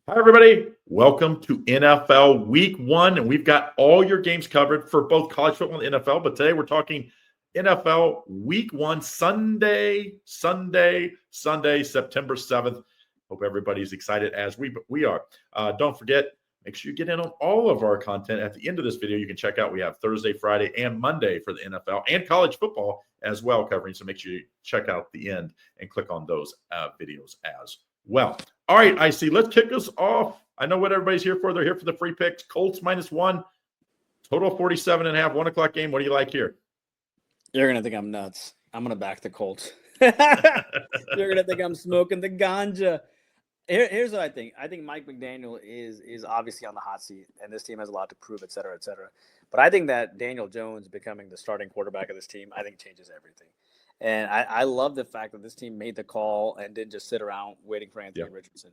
Hi, everybody. Welcome to NFL Week 1, and we've got all your games covered for both college football and NFL. But today we're talking NFL Week 1, Sunday, September 7th. Hope everybody's excited as we are. Don't forget, make sure you get in on all of our content. At the end of this video, you can check out we have Thursday, Friday, and Monday for the NFL and college football as well covering. So make sure you check out the end and click on those videos as well. All right, IC, let's kick us off. I know what everybody's here for. They're here for the free picks. Colts -1, total 47.5, 1 o'clock game. What do you like here? You're going to think I'm nuts. I'm going to back the Colts. You're going to think I'm smoking the ganja. Here's what I think. I think Mike McDaniel is obviously on the hot seat, and this team has a lot to prove, et cetera, et cetera. But I think that Daniel Jones becoming the starting quarterback of this team, I think changes everything. And I love the fact that this team made the call and didn't just sit around waiting for Anthony Richardson.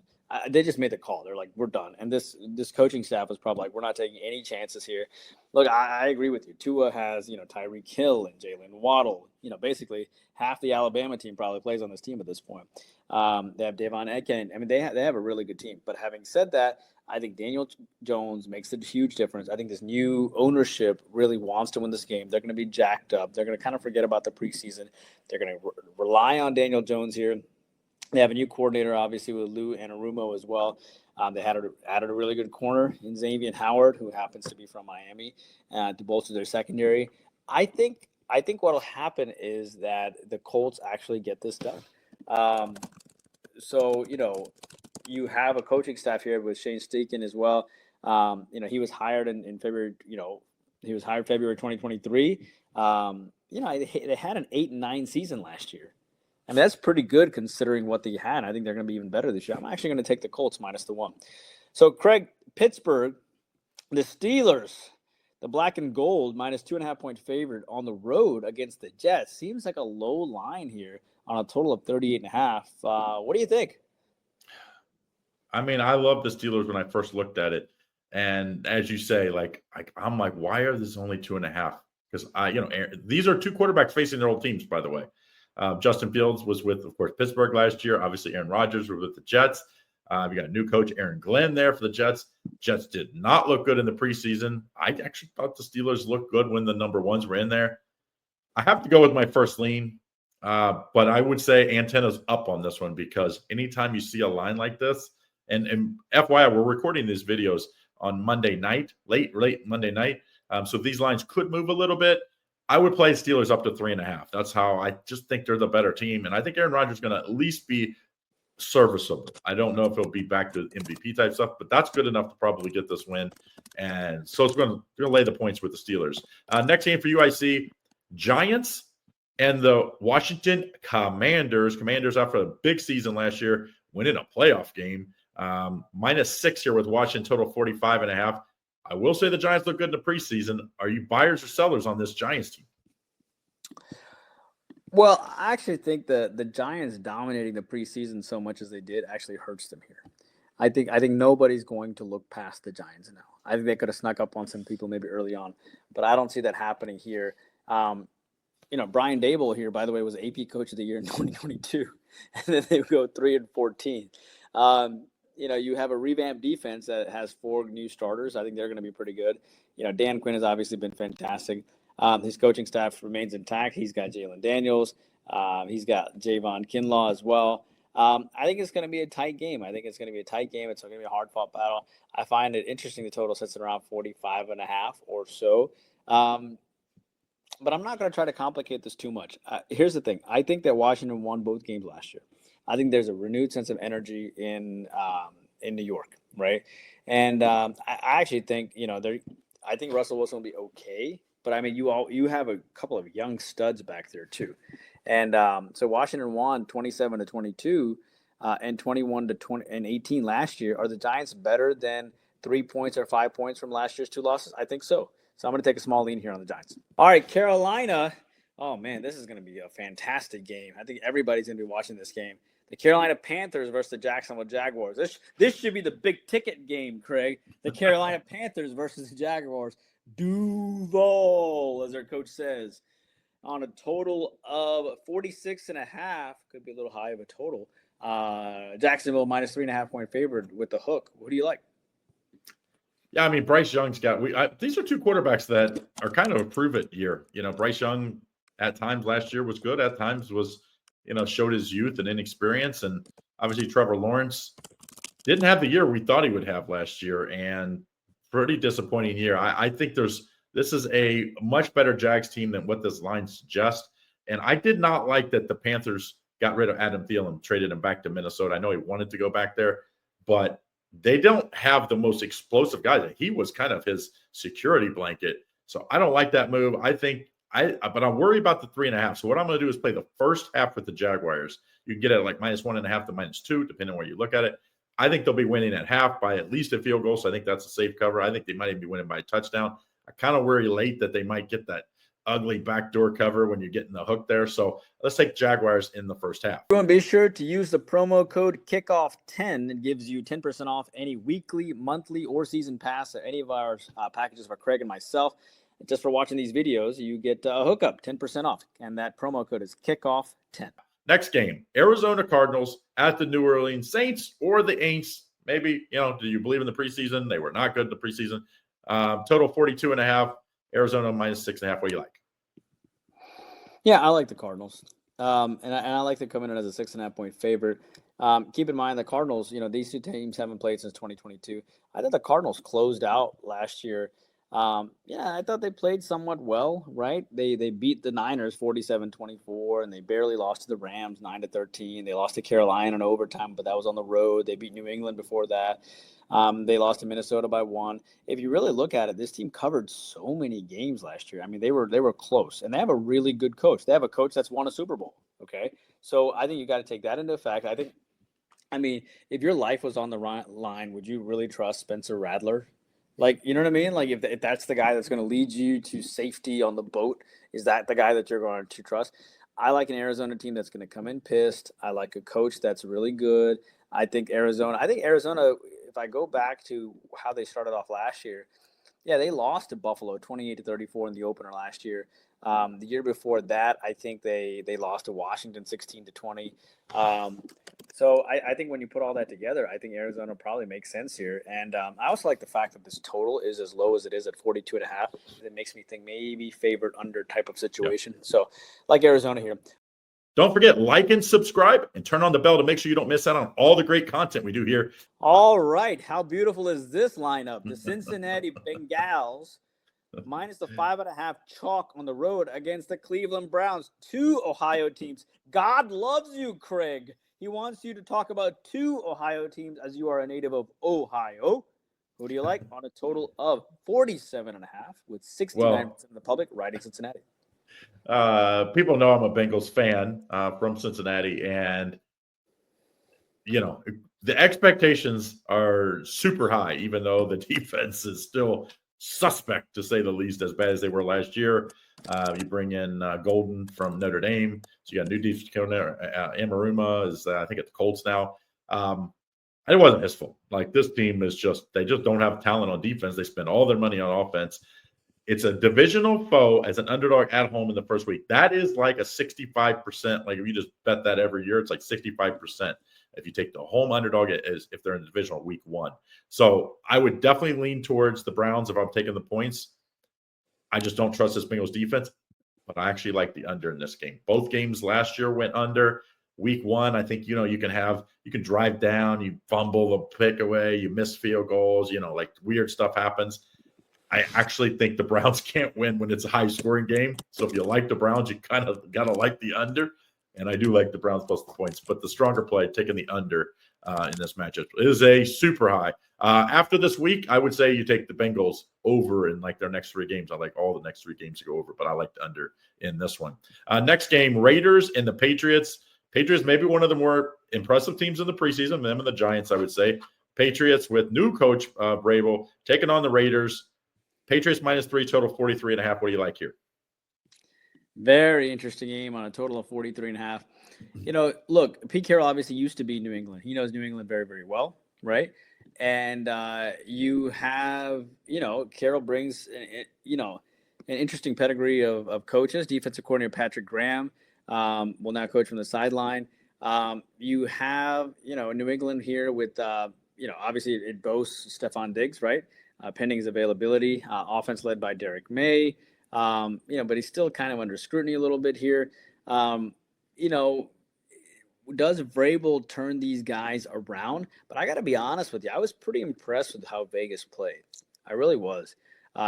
They just made the call. They're like, we're done. And this coaching staff was probably like, we're not taking any chances here. Look, I agree with you. Tua has, Tyreek Hill and Jalen Waddle. Basically half the Alabama team probably plays on this team at this point. They have Devon Etienne. I mean, they have a really good team. But having said that, I think Daniel Jones makes a huge difference. I think this new ownership really wants to win this game. They're going to be jacked up. They're going to kind of forget about the preseason. They're going to rely on Daniel Jones here. They have a new coordinator, obviously, with Lou Anarumo as well. They added a really good corner in Xavier Howard, who happens to be from Miami, to bolster their secondary. I think what will happen is that the Colts actually get this done. You have a coaching staff here with Shane Steichen as well. He was hired in February. He was hired February 2023. They had an 8-9 season last year. I mean, that's pretty good considering what they had. I think they're going to be even better this year. I'm actually going to take the Colts -1. So, Craig, Pittsburgh, the Steelers, the black and gold -2.5-point favorite on the road against the Jets. Seems like a low line here on a total of 38.5. What do you think? I mean, I love the Steelers when I first looked at it. And as you say, I'm like, why are this only 2.5? Because these are two quarterbacks facing their old teams, by the way. Justin Fields was with, of course, Pittsburgh last year. Obviously, Aaron Rodgers was with the Jets. We got a new coach, Aaron Glenn, there for the Jets. Jets did not look good in the preseason. I actually thought the Steelers looked good when the number ones were in there. I have to go with my first lean, but I would say antennas up on this one because anytime you see a line like this, and FYI, we're recording these videos on Monday night, late Monday night. So these lines could move a little bit. I would play Steelers up to 3.5. That's how I just think they're the better team. And I think Aaron Rodgers is going to at least be serviceable. I don't know if he'll be back to MVP type stuff, but that's good enough to probably get this win. And so it's going to lay the points with the Steelers. Next game for you, I see Giants and the Washington Commanders. Commanders, after a big season last year, winning a playoff game. -6 here with Washington, total 45.5. I will say the Giants look good in the preseason. Are you buyers or sellers on this Giants team? Well, I actually think the Giants dominating the preseason so much as they did actually hurts them here. I think nobody's going to look past the Giants now. I think they could have snuck up on some people maybe early on, but I don't see that happening here. Brian Daboll here, by the way, was AP Coach of the Year in 2022, and then they go 3-14. You have a revamped defense that has 4 new starters. I think they're going to be pretty good. Dan Quinn has obviously been fantastic. His coaching staff remains intact. He's got Jalen Daniels. He's got Javon Kinlaw as well. I think it's going to be a tight game. It's going to be a hard-fought battle. I find it interesting the total sits at around 45.5 or so. But I'm not going to try to complicate this too much. Here's the thing. I think that Washington won both games last year. I think there's a renewed sense of energy in New York, right? And I actually think I think Russell Wilson will be okay, but I mean you have a couple of young studs back there too, and so Washington won 27-22 and 21-18 last year. Are the Giants better than 3 points or 5 points from last year's 2 losses? I think so. So I'm going to take a small lean here on the Giants. All right, Carolina. Oh man, this is going to be a fantastic game. I think everybody's going to be watching this game. The Carolina Panthers versus the Jacksonville Jaguars. This should be the big ticket game, Craig. The Carolina Panthers versus the Jaguars. Duval, as their coach says, on a total of 46.5. Could be a little high of a total. Jacksonville minus 3.5-point favorite with the hook. Who do you like? Yeah, I mean, Bryce Young's got these are two quarterbacks that are kind of a prove it year. Bryce Young at times last year was good, at times was, showed his youth and inexperience. And obviously Trevor Lawrence didn't have the year we thought he would have last year, and pretty disappointing year. I think this is a much better Jags team than what this line suggests. And I did not like that the Panthers got rid of Adam Thielen, traded him back to Minnesota. I know he wanted to go back there, but they don't have the most explosive guys. He was kind of his security blanket. So I don't like that move. But I'm worried about the 3.5. So what I'm going to do is play the first half with the Jaguars. You can get it at like -1.5 to -2, depending on where you look at it. I think they'll be winning at half by at least a field goal. So I think that's a safe cover. I think they might even be winning by a touchdown. I kind of worry late that they might get that ugly backdoor cover when you're getting the hook there. So let's take Jaguars in the first half. Everyone, be sure to use the promo code KICKOFF10. It gives you 10% off any weekly, monthly, or season pass at any of our packages for Craig and myself. Just for watching these videos, you get a hookup, 10% off. And that promo code is KICKOFF10. Next game, Arizona Cardinals at the New Orleans Saints or the Aints. Maybe, do you believe in the preseason? They were not good in the preseason. Total 42.5. Arizona -6.5. What do you like? Yeah, I like the Cardinals. And I like to come in as a 6.5-point favorite. Keep in mind the Cardinals, these two teams haven't played since 2022. I thought the Cardinals closed out last year. I thought they played somewhat well, right? They beat the Niners 47-24, and they barely lost to the Rams 9-13. They lost to Carolina in overtime, but that was on the road. They beat New England before that. They lost to Minnesota by 1. If you really look at it, this team covered so many games last year. I mean, they were close, and they have a really good coach. They have a coach that's won a Super Bowl. Okay, so I think you got to take that into effect. I mean, if your life was on the line, would you really trust Spencer Rattler? Like, you know what I mean? Like, if that's the guy that's going to lead you to safety on the boat, is that the guy that you're going to trust? I like an Arizona team that's going to come in pissed. I like a coach that's really good. I think Arizona, if I go back to how they started off last year, yeah, they lost to Buffalo 28-34 in the opener last year. The year before that, I think they lost to Washington 16-20. So I think when you put all that together, I think Arizona probably makes sense here. And I also like the fact that this total is as low as it is at 42.5. It makes me think maybe favorite under type of situation. Yep. So like Arizona here. Don't forget, like and subscribe and turn on the bell to make sure you don't miss out on all the great content we do here. All right. How beautiful is this lineup? The Cincinnati Bengals minus the 5.5 chalk on the road against the Cleveland Browns. 2 Ohio teams. God loves you, Craig. He wants you to talk about 2 Ohio teams as you are a native of Ohio. Who do you like? On a total of 47.5 with 69% of the public riding Cincinnati. People know I'm a Bengals fan from Cincinnati, and the expectations are super high, even though the defense is still suspect, to say the least, as bad as they were last year. You bring in Golden from Notre Dame, so you got a new defense coordinator. Amaruma is, I think, at the Colts now. It wasn't his fault. Like, this team is they just don't have talent on defense. They spend all their money on offense. It's a divisional foe as an underdog at home in the first week. That is like a 65%. Like, if you just bet that every year, it's like 65%. If you take the home underdog, as if they're in the divisional week 1. So I would definitely lean towards the Browns if I'm taking the points. I just don't trust this Bengals defense, but I actually like the under in this game. Both games last year went under. Week 1, I think, you can drive down, you fumble the pick away, you miss field goals, like weird stuff happens. I actually think the Browns can't win when it's a high-scoring game. So if you like the Browns, you kind of got to like the under. And I do like the Browns plus the points. But the stronger play, taking the under in this matchup, is a super high. After this week, I would say you take the Bengals over in like their next 3 games. I like all the next 3 games to go over, but I like the under in this one. Next game, Raiders and the Patriots. Patriots may be one of the more impressive teams in the preseason. Them and the Giants, I would say. Patriots with new coach Vrabel taking on the Raiders. Patriots -3, total 43.5. What do you like here? Very interesting game on a total of 43.5. Look, Pete Carroll obviously used to be New England. He knows New England very, very well, right? And you have, Carroll brings, an interesting pedigree of coaches. Defensive coordinator Patrick Graham will now coach from the sideline. You have, New England here with, obviously it boasts Stephon Diggs, right? Pending his availability, offense led by Derek May, but he's still kind of under scrutiny a little bit here. You know, does Vrabel turn these guys around? But I got to be honest with you, I was pretty impressed with how Vegas played. I really was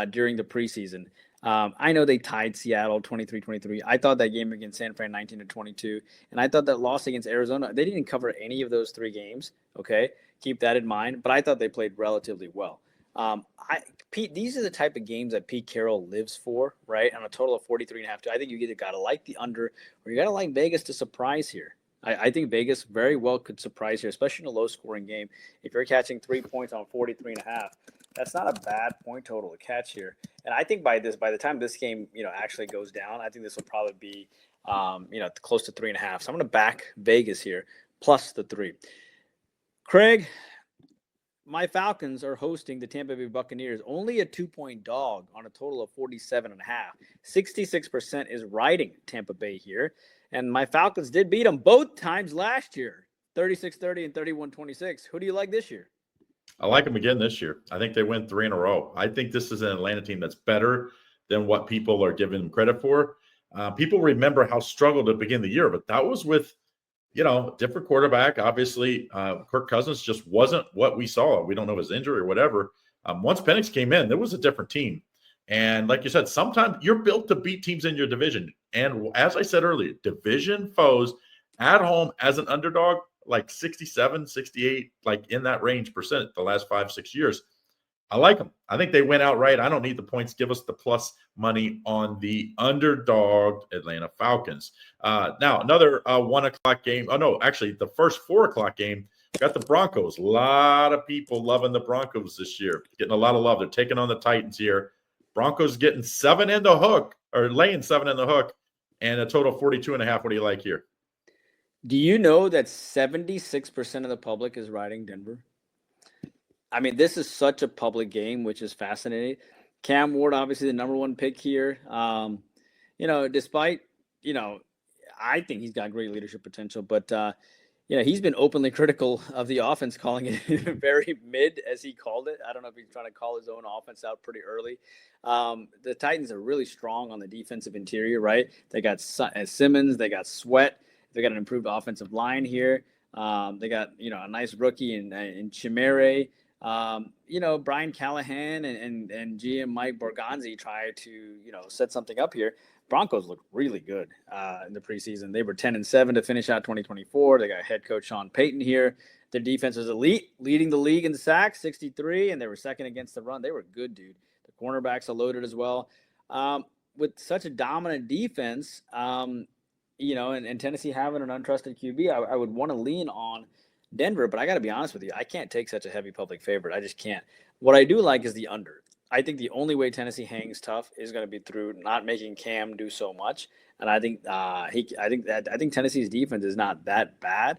during the preseason. I know they tied Seattle 23-23. I thought that game against San Fran 19-22, and I thought that loss against Arizona, they didn't cover any of those three games. Okay, keep that in mind. But I thought they played relatively well. Pete, these are the type of games that Pete Carroll lives for, right? On a total of 43.5. I think you either got to like the under or you got to like Vegas to surprise here. I think Vegas very well could surprise here, especially in a low-scoring game. If you're catching 3 points on 43.5, that's not a bad point total to catch here. And I think by the time this game, actually goes down, I think this will probably be, close to 3.5. So I'm going to back Vegas here, plus the 3. Craig, my Falcons are hosting the Tampa Bay Buccaneers, only a 2-point dog on a total of 47.5. 66% is riding Tampa Bay here. And my Falcons did beat them both times last year, 36-30 and 31-26. Who do you like this year? I like them again this year. I think they win 3 in a row. I think this is an Atlanta team that's better than what people are giving them credit for. People remember how struggled to begin the year, but that was with, different quarterback. Obviously, Kirk Cousins just wasn't what we saw. We don't know if his injury or whatever. Once Penix came in, there was a different team. And like you said, sometimes you're built to beat teams in your division. And as I said earlier, division foes at home as an underdog, like 67, 68, like in that range percent the last 5-6 years. I like them. I think they went outright. I don't need the points. Give us the plus money on the underdog Atlanta Falcons. Now, another 1 o'clock game. Oh, no, actually, the first 4 o'clock game got the Broncos. A lot of people loving the Broncos this year, getting a lot of love. They're taking on the Titans here. Broncos getting 7 in the hook, or laying 7 in the hook, and a total of 42.5. What do you like here? Do you know that 76% of the public is riding Denver? I mean, this is such a public game, which is fascinating. Cam Ward, obviously the number 1 pick here. Despite, I think he's got great leadership potential, but, he's been openly critical of the offense, calling it very mid, as he called it. I don't know if he's trying to call his own offense out pretty early. The Titans are really strong on the defensive interior, right? They got Simmons, they got Sweat, they got an improved offensive line here. They got, a nice rookie in Chimere. Brian Callahan and GM Mike Borgonzi try to, set something up here. Broncos look really good in the preseason. They were 10-7 to finish out 2024. They got head coach Sean Payton here. Their defense was elite, leading the league in sacks, 63, and they were second against the run. They were good, dude. The cornerbacks are loaded as well. With such a dominant defense, and Tennessee having an untrusted QB, I would want to lean on Denver, but I got to be honest with you, I can't take such a heavy public favorite. I just can't. What I do like is the under. I think the only way Tennessee hangs tough is going to be through not making Cam do so much, and I think Tennessee's defense is not that bad.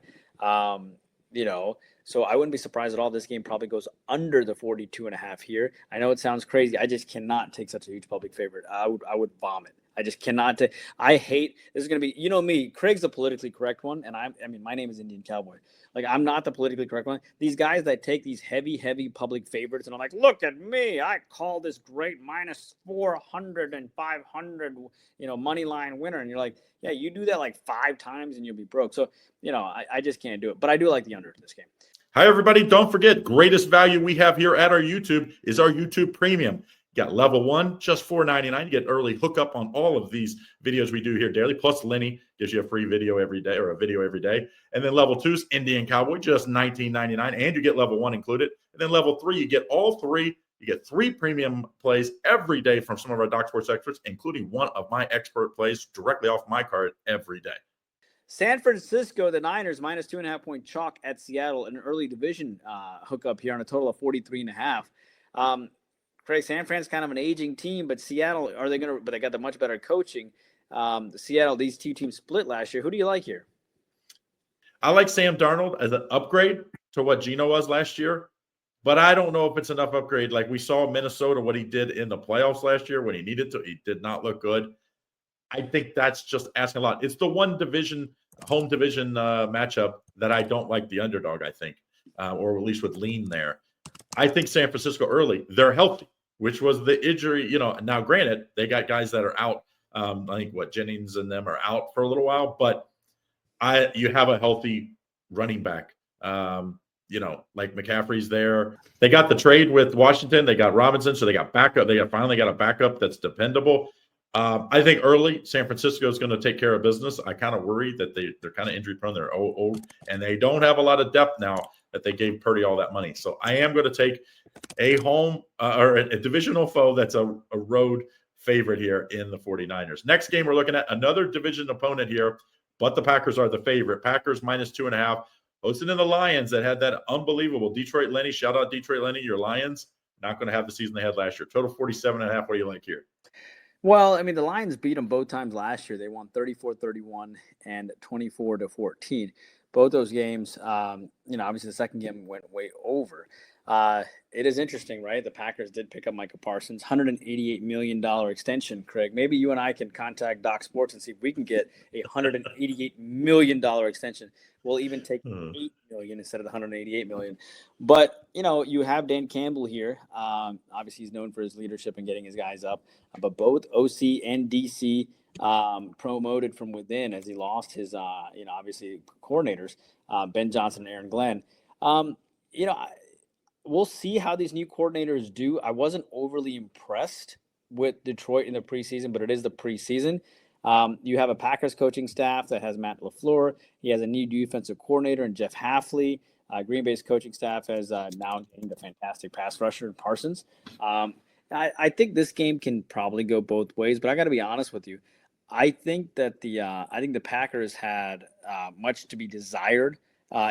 So I wouldn't be surprised at all. This game probably goes under the 42.5 here. I know it sounds crazy. I just cannot take such a huge public favorite. I would vomit. I just cannot take. I hate this is going to be. Me. Craig's the politically correct one, and my name is Indian Cowboy. Like, I'm not the politically correct one. These guys that take these heavy public favorites, and I'm like, look at me. I call this great minus 400 and 500, money line winner, and you're like, yeah, you do that like 5 times and you'll be broke. So, I just can't do it. But I do like the under in this game. Hi, everybody. Don't forget, greatest value we have here at our YouTube is our YouTube Premium. You got level 1, just $4.99. You get early hookup on all of these videos we do here daily. Plus, Lenny gives you a free video every day, or a video every day. And then level 2 is Indian Cowboy, just $19.99. And you get level 1 included. And then level 3, you get all 3. You get 3 premium plays every day from some of our Doc Sports experts, including one of my expert plays directly off my card every day. San Francisco, the Niners, minus 2.5-point chalk at Seattle, an early division hookup here on a total of 43.5. Craig, San Fran's kind of an aging team, but Seattle, but they got the much better coaching. Seattle, these 2 teams split last year. Who do you like here? I like Sam Darnold as an upgrade to what Geno was last year, but I don't know if it's enough upgrade. Like we saw Minnesota, what he did in the playoffs last year when he needed to, he did not look good. I think that's just asking a lot. It's the one division home division matchup that I don't like the underdog, I think, or at least would lean there. I think San Francisco early, they're healthy, which was the injury. Now granted, they got guys that are out. I think Jennings and them are out for a little while, but you have a healthy running back. Like McCaffrey's there. They got the trade with Washington. They got Robinson, so they got backup. They finally got a backup that's dependable. I think early San Francisco is going to take care of business. I kind of worry that they're kind of injury prone. They're old, and they don't have a lot of depth now that they gave Purdy all that money. So I am going to take a home or a divisional foe that's a road favorite here in the 49ers. Next game, we're looking at another division opponent here, but the Packers are the favorite. Packers -2.5. Hosting in the Lions that had that unbelievable Detroit Lenny. Shout out Detroit Lenny. Your Lions not going to have the season they had last year. Total 47.5. What do you like here? Well, I mean, the Lions beat them both times last year. They won 34-31 and 24-14. Both those games, obviously the second game went way over. It is interesting, right? The Packers did pick up Micah Parsons, $188 million extension, Craig. Maybe you and I can contact Doc Sports and see if we can get a $188 million extension. We'll even take $8 million instead of the $188 million. But, you have Dan Campbell here. Obviously, he's known for his leadership and getting his guys up. But both OC and DC promoted from within as he lost his, obviously, coordinators, Ben Johnson and Aaron Glenn. We'll see how these new coordinators do. I wasn't overly impressed with Detroit in the preseason, but it is the preseason. You have a Packers coaching staff that has Matt LaFleur. He has a new defensive coordinator in Jeff Hafley. Green Bay's coaching staff has now gained a fantastic pass rusher in Parsons. I think this game can probably go both ways, but I got to be honest with you. I think that the Packers had much to be desired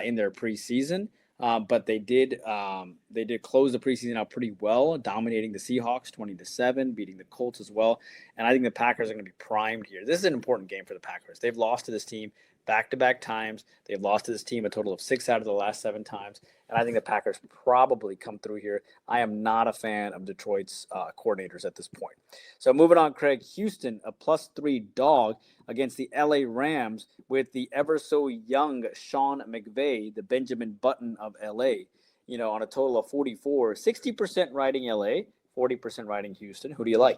in their preseason. But they did close the preseason out pretty well, dominating the Seahawks 20-7, beating the Colts as well. And I think the Packers are going to be primed here. This is an important game for the Packers. They've lost to this team back-to-back times. They've lost to this team a total of 6 out of the last 7 times. And I think the Packers probably come through here. I am not a fan of Detroit's coordinators at this point. So moving on, Craig, Houston, a +3 dog against the LA Rams with the ever so young Sean McVay, the Benjamin Button of LA, on a total of 44, 60% riding LA, 40% riding Houston. Who do you like?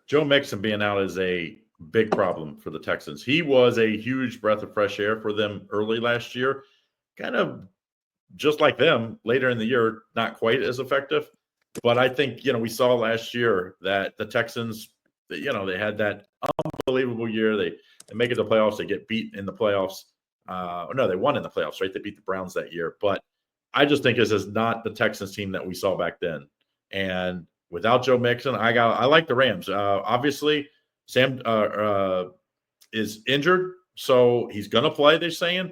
Joe Mixon being out is a big problem for the Texans. He was a huge breath of fresh air for them early last year. Kind of just like them later in the year, not quite as effective. But I think, we saw last year that the Texans, they had that unbelievable year. They make it to the playoffs. They get beat in the playoffs. No, they won in the playoffs, right? They beat the Browns that year. But I just think this is not the Texans team that we saw back then. And without Joe Mixon, I like the Rams. Obviously, Sam is injured, so he's going to play, they're saying.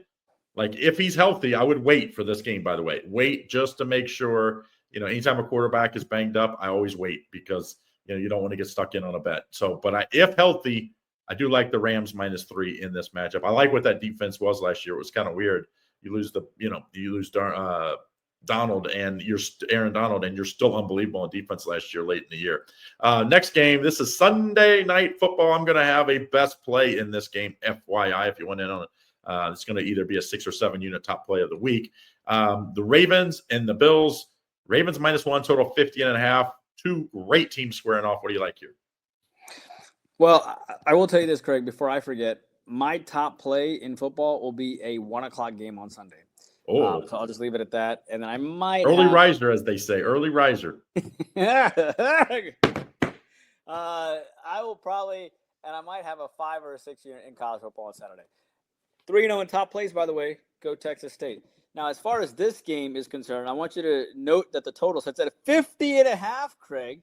Like, if he's healthy, I would wait for this game, by the way. Wait just to make sure, anytime a quarterback is banged up, I always wait because, you don't want to get stuck in on a bet. So, but if healthy, I do like the Rams -3 in this matchup. I like what that defense was last year. It was kind of weird. You lose Donald and you're Aaron Donald, and you're still unbelievable on defense last year late in the year. Next game, this is Sunday Night Football. I'm going to have a best play in this game, FYI, if you want in on it. It's going to either be a 6 or 7 unit top play of the week. The Ravens and the Bills. Ravens -1, total 50.5. Two great teams squaring off. What do you like here? Well, I will tell you this, Craig, before I forget. My top play in football will be a 1:00 game on Sunday. So I'll just leave it at that. And then I might riser, as they say, early riser. I will probably, and I might have a 5 or a 6 unit in college football on Saturday. 3-0 in top plays, by the way. Go Texas State. Now, as far as this game is concerned, I want you to note that the total sets at 50.5, Craig.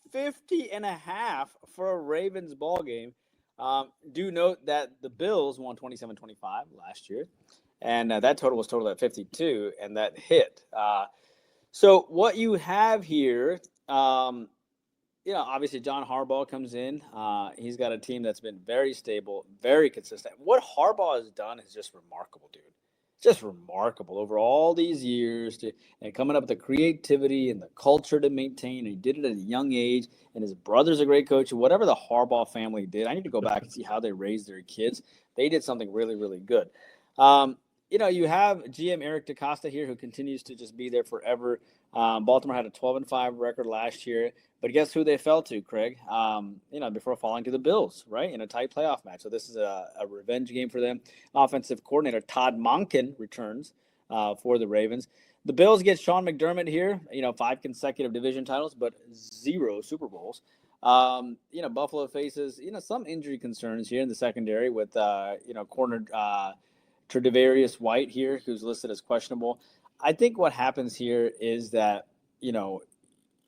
50.5 for a Ravens ball game. Do note that the Bills won 27-25 last year. And that total was totaled at 52, and that hit. So what you have here, obviously John Harbaugh comes in. He's got a team that's been very stable, very consistent. What Harbaugh has done is just remarkable, dude. Just remarkable over all these years and coming up with the creativity and the culture to maintain. And he did it at a young age, and his brother's a great coach. Whatever the Harbaugh family did, I need to go back and see how they raised their kids. They did something really, really good. You have GM Eric DaCosta here, who continues to just be there forever. Baltimore had a 12-5 record last year, but guess who they fell to, Craig? Before falling to the Bills, right, in a tight playoff match. So this is a revenge game for them. Offensive coordinator Todd Monken returns for the Ravens. The Bills get Sean McDermott here. 5 consecutive division titles, but 0 Super Bowls. Buffalo faces some injury concerns here in the secondary with corner Tre'Davious White here, who's listed as questionable. I think what happens here is that,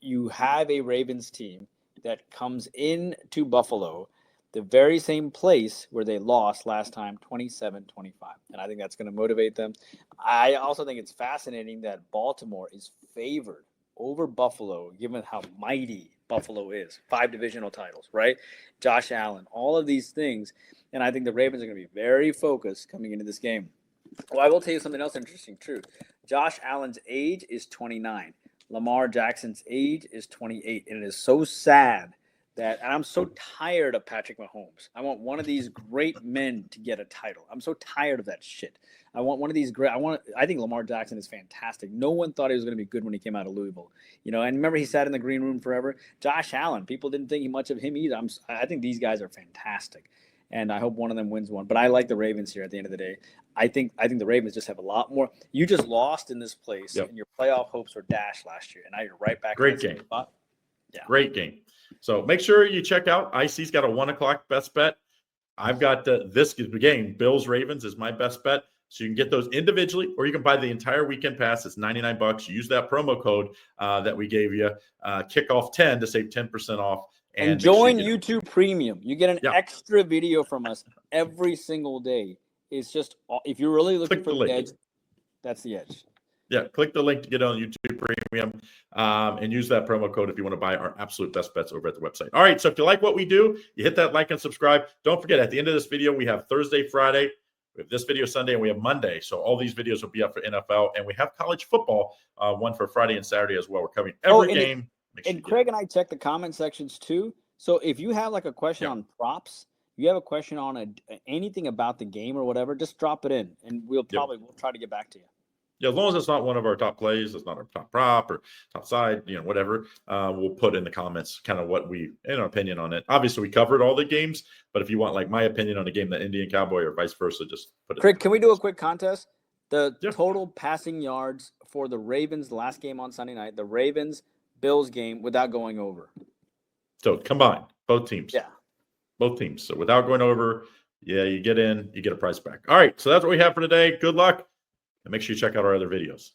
you have a Ravens team that comes in to Buffalo, the very same place where they lost last time, 27-25. And I think that's going to motivate them. I also think it's fascinating that Baltimore is favored over Buffalo, given how mighty Buffalo is. 5 divisional titles, right? Josh Allen, all of these things. And I think the Ravens are going to be very focused coming into this game. Well, I will tell you something else interesting, too. Josh Allen's age is 29. Lamar Jackson's age is 28. And it is so sad and I'm so tired of Patrick Mahomes. I want one of these great men to get a title. I'm so tired of that shit. I want one of these great. I think Lamar Jackson is fantastic. No one thought he was going to be good when he came out of Louisville. And remember he sat in the green room forever. Josh Allen, people didn't think much of him either. I think these guys are fantastic, and I hope one of them wins one. But I like the Ravens here at the end of the day. I think the Ravens just have a lot more. You just lost in this place, and your playoff hopes were dashed last year, and now you're right back. Great game. Spot. Yeah. Great game. So make sure you check out. IC's got a 1:00 best bet. I've got this game. Bills Ravens is my best bet. So you can get those individually, or you can buy the entire weekend pass. It's $99. Use that promo code that we gave you, kickoff 10, to save 10% off. And join YouTube Premium. You get an extra video from us every single day. It's just, if you're really looking for the edge, that's the edge. Yeah, click the link to get on YouTube Premium and use that promo code if you want to buy our absolute best bets over at the website. All right, so if you like what we do, you hit that like and subscribe. Don't forget, at the end of this video, we have Thursday, Friday, we have this video Sunday, and we have Monday. So all these videos will be up for NFL, and we have college football, one for Friday and Saturday as well. We're covering every game. And Craig and I check the comment sections too. So if you have like a question on props, you have a question on anything about the game or whatever, just drop it in, and we'll try to get back to you. Yeah, as long as it's not one of our top plays, it's not our top prop or top side, whatever, we'll put in the comments kind of what our opinion on it. Obviously, we covered all the games, but if you want like my opinion on a game, the Indian Cowboy or vice versa, just put it. Craig, can we do a quick contest? The total passing yards for the Ravens, the last game on Sunday night, the Ravens-Bills game without going over. So combined, both teams. Yeah. Both teams. So without going over, you get in, you get a price back. All right, so that's what we have for today. Good luck. And make sure you check out our other videos.